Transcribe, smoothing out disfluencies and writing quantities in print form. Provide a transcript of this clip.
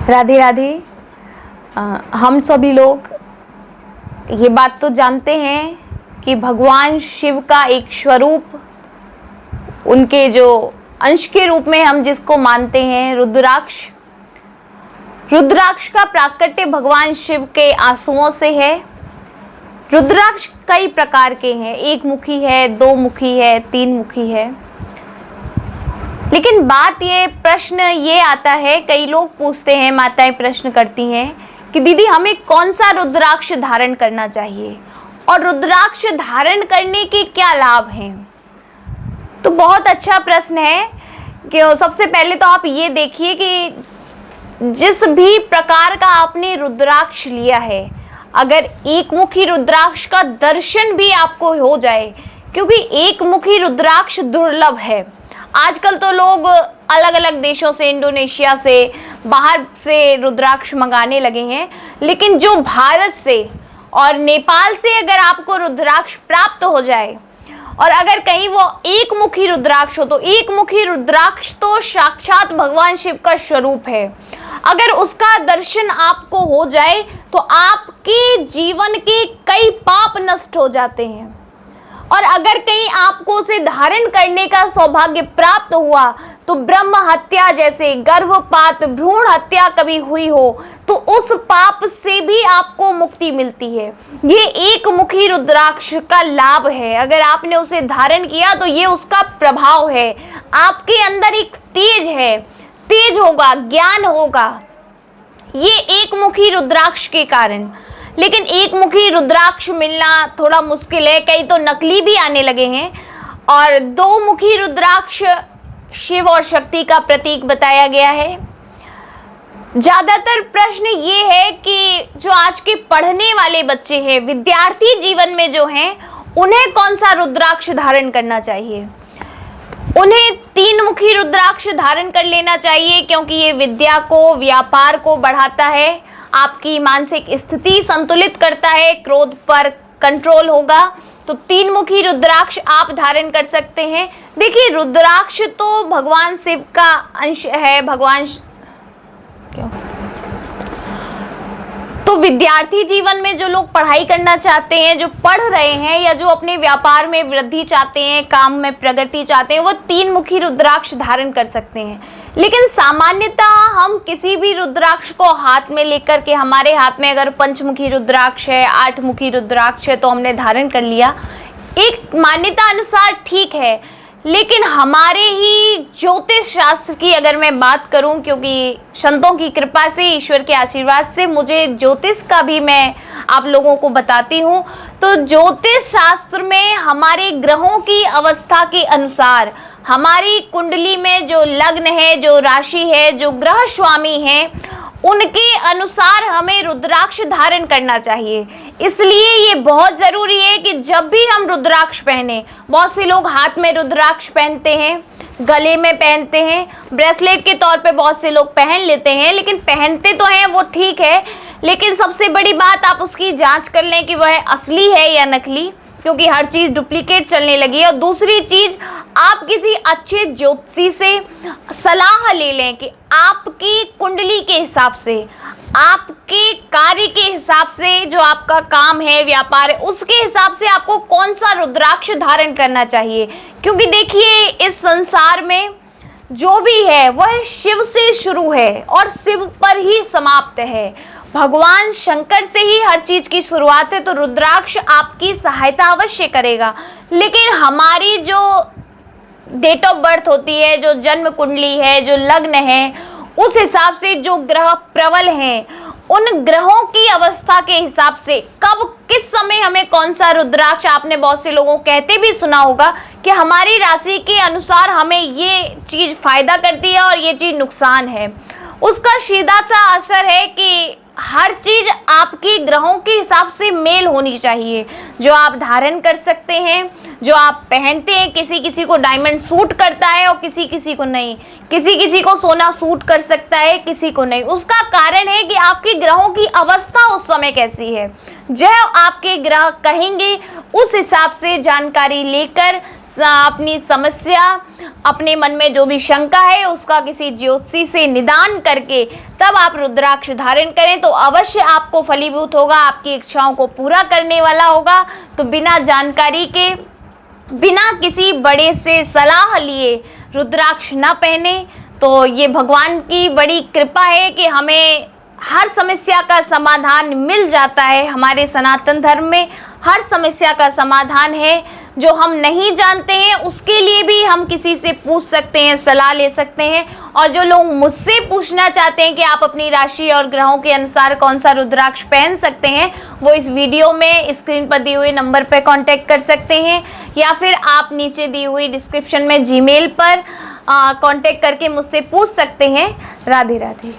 राधे राधे। हम सभी लोग ये बात तो जानते हैं कि भगवान शिव का एक स्वरूप, उनके जो अंश के रूप में हम जिसको मानते हैं रुद्राक्ष, रुद्राक्ष का प्राकट्य भगवान शिव के आंसुओं से है। रुद्राक्ष कई प्रकार के हैं, एक मुखी है, दो मुखी है, तीन मुखी है। लेकिन बात ये, प्रश्न ये आता है, कई लोग पूछते हैं, माताएं प्रश्न करती हैं कि दीदी हमें कौन सा रुद्राक्ष धारण करना चाहिए और रुद्राक्ष धारण करने के क्या लाभ हैं। तो बहुत अच्छा प्रश्न है कि सबसे पहले तो आप ये देखिए कि जिस भी प्रकार का आपने रुद्राक्ष लिया है, अगर एक मुखी रुद्राक्ष का दर्शन भी आपको हो जाए, क्योंकि एक मुखी रुद्राक्ष दुर्लभ है। आजकल तो लोग अलग अलग देशों से, इंडोनेशिया से, बाहर से रुद्राक्ष मंगाने लगे हैं, लेकिन जो भारत से और नेपाल से अगर आपको रुद्राक्ष प्राप्त हो जाए और अगर कहीं वो एक मुखी रुद्राक्ष हो, तो एक मुखी रुद्राक्ष तो साक्षात भगवान शिव का स्वरूप है। अगर उसका दर्शन आपको हो जाए तो आपके जीवन के कई पाप नष्ट हो जाते हैं। और अगर कहीं आपको उसे धारण करने का सौभाग्य प्राप्त हुआ तो ब्रह्म हत्या जैसे, गर्भपात, भ्रूण हत्या कभी हुई हो तो उस पाप से भी आपको मुक्ति मिलती है। ये एक मुखी रुद्राक्ष का लाभ है। अगर आपने उसे धारण किया तो ये उसका प्रभाव है। आपके अंदर एक तेज है, तेज होगा, ज्ञान होगा, ये एक मुखी रुद्राक्ष के कारण। लेकिन एक मुखी रुद्राक्ष मिलना थोड़ा मुश्किल है, कई तो नकली भी आने लगे हैं। और दो मुखी रुद्राक्ष शिव और शक्ति का प्रतीक बताया गया है। ज्यादातर प्रश्न ये है कि जो आज के पढ़ने वाले बच्चे हैं, विद्यार्थी जीवन में जो हैं, उन्हें कौन सा रुद्राक्ष धारण करना चाहिए। उन्हें तीन मुखी रुद्राक्ष धारण कर लेना चाहिए, क्योंकि ये विद्या को, व्यापार को बढ़ाता है, आपकी मानसिक स्थिति संतुलित करता है, क्रोध पर कंट्रोल होगा। तो तीन मुखी रुद्राक्ष आप धारण कर सकते हैं। देखिए, रुद्राक्ष तो भगवान शिव का अंश है। भगवान क्यों तो विद्यार्थी जीवन में जो लोग पढ़ाई करना चाहते हैं, जो पढ़ रहे हैं, या जो अपने व्यापार में वृद्धि चाहते हैं, काम में प्रगति चाहते हैं, वो तीन मुखी रुद्राक्ष धारण कर सकते हैं। लेकिन सामान्यतः हम किसी भी रुद्राक्ष को हाथ में लेकर के, हमारे हाथ में अगर पंचमुखी रुद्राक्ष है, आठ मुखी रुद्राक्ष है, तो हमने धारण कर लिया, एक मान्यता अनुसार ठीक है। लेकिन हमारे ही ज्योतिष शास्त्र की अगर मैं बात करूं, क्योंकि संतों की कृपा से, ईश्वर के आशीर्वाद से मुझे ज्योतिष का भी मैं आप लोगों को बताती हूं, तो ज्योतिष शास्त्र में हमारे ग्रहों की अवस्था के अनुसार, हमारी कुंडली में जो लग्न है, जो राशि है, जो ग्रह स्वामी है, उनके अनुसार हमें रुद्राक्ष धारण करना चाहिए। इसलिए ये बहुत ज़रूरी है कि जब भी हम रुद्राक्ष पहने, बहुत से लोग हाथ में रुद्राक्ष पहनते हैं, गले में पहनते हैं, ब्रेसलेट के तौर पे बहुत से लोग पहन लेते हैं, लेकिन पहनते तो हैं, वो ठीक है, लेकिन सबसे बड़ी बात आप उसकी जांच कर लें कि वह असली है या नकली, क्योंकि हर चीज़ डुप्लीकेट चलने लगी है। और दूसरी चीज़, आप किसी अच्छे ज्योतिषी से सलाह ले लें कि आपकी कुंडली के हिसाब से, आपके कार्य के हिसाब से, जो आपका काम है, व्यापार है, उसके हिसाब से आपको कौन सा रुद्राक्ष धारण करना चाहिए। क्योंकि देखिए, इस संसार में जो भी है वह शिव से शुरू है और शिव पर ही समाप्त है। भगवान शंकर से ही हर चीज की शुरुआत है, तो रुद्राक्ष आपकी सहायता अवश्य करेगा। लेकिन हमारी जो डेट ऑफ बर्थ होती है, जो जन्म कुंडली है, जो लग्न है, उस हिसाब से जो ग्रह प्रबल हैं, उन ग्रहों की अवस्था के हिसाब से कब किस समय हमें कौन सा रुद्राक्ष, आपने बहुत से लोगों कहते भी सुना होगा कि हमारी राशि के अनुसार हमें ये चीज़ फायदा करती है और ये चीज़ नुकसान है। उसका सीधा सा असर है कि हर चीज आपकी ग्रहों के हिसाब से मेल होनी चाहिए। जो आप धारण कर सकते हैं, जो आप पहनते हैं, किसी किसी को डायमंड सूट करता है और किसी किसी को नहीं, किसी किसी को सोना सूट कर सकता है, किसी को नहीं। उसका कारण है कि आपके ग्रहों की अवस्था उस समय कैसी है। जो आपके ग्रह कहेंगे उस हिसाब से जानकारी लेकर अपनी समस्या, अपने मन में जो भी शंका है उसका किसी ज्योतिषी से निदान करके तब आप रुद्राक्ष धारण करें तो अवश्य आपको फलीभूत होगा, आपकी इच्छाओं को पूरा करने वाला होगा। तो बिना जानकारी के, बिना किसी बड़े से सलाह लिए रुद्राक्ष ना पहने। तो ये भगवान की बड़ी कृपा है कि हमें हर समस्या का समाधान मिल जाता है। हमारे सनातन धर्म में हर समस्या का समाधान है। जो हम नहीं जानते हैं उसके लिए भी हम किसी से पूछ सकते हैं, सलाह ले सकते हैं। और जो लोग मुझसे पूछना चाहते हैं कि आप अपनी राशि और ग्रहों के अनुसार कौन सा रुद्राक्ष पहन सकते हैं, वो इस वीडियो में स्क्रीन पर दिए हुए नंबर पर कांटेक्ट कर सकते हैं, या फिर आप नीचे दी हुई डिस्क्रिप्शन में जीमेल पर कांटेक्ट करके मुझसे पूछ सकते हैं। राधे राधे।